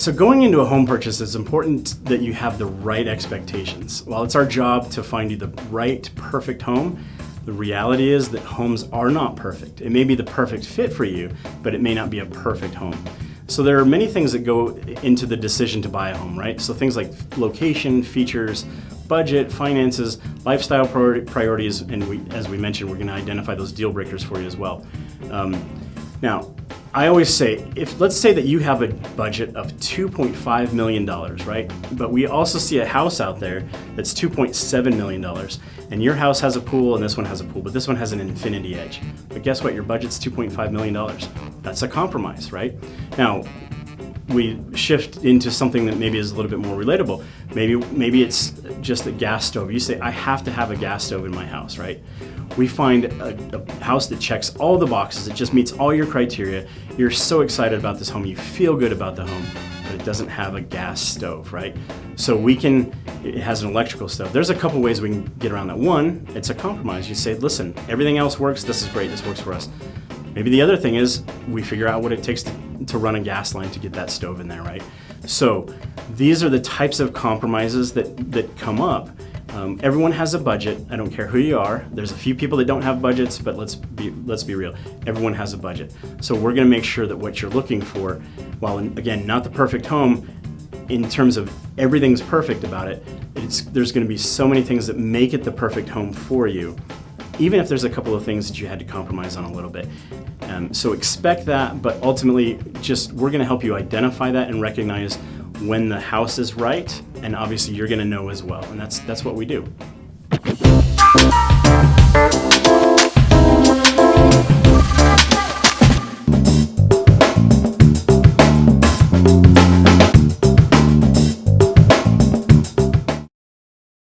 So going into a home purchase, it's important that you have the right expectations. While it's our job to find you the right, perfect home, the reality is that homes are not perfect. It may be the perfect fit for you, but it may not be a perfect home. So there are many things that go into the decision to buy a home, right? So things like location, features, budget, finances, lifestyle priorities, and as we mentioned, we're going to identify those deal breakers for you as well. Now, I always say, let's say that you have a budget of $2.5 million, right? But we also see a house out there that's $2.7 million, and your house has a pool and this one has a pool, but this one has an infinity edge. But guess what? Your budget's $2.5 million. That's a compromise, right? Now, we shift into something that maybe is a little bit more relatable. Maybe it's just a gas stove. You say, I have to have a gas stove in my house, right? We find a house that checks all the boxes. It just meets all your criteria. You're so excited about this home. You feel good about the home, but it doesn't have a gas stove, right? So it has an electrical stove. There's a couple ways we can get around that. One, it's a compromise. You say, listen, everything else works. This is great. This works for us. Maybe the other thing is we figure out what it takes to run a gas line to get that stove in there, right? So these are the types of compromises that come up. Everyone has a budget. I don't care who you are. There's a few people that don't have budgets, but let's be real. Everyone has a budget. So we're going to make sure that what you're looking for, while again not the perfect home, in terms of everything's perfect about it, there's going to be so many things that make it the perfect home for you, even if there's a couple of things that you had to compromise on a little bit. So expect that, but ultimately we're going to help you identify that and recognize when the house is right, and obviously you're going to know as well, and that's what we do.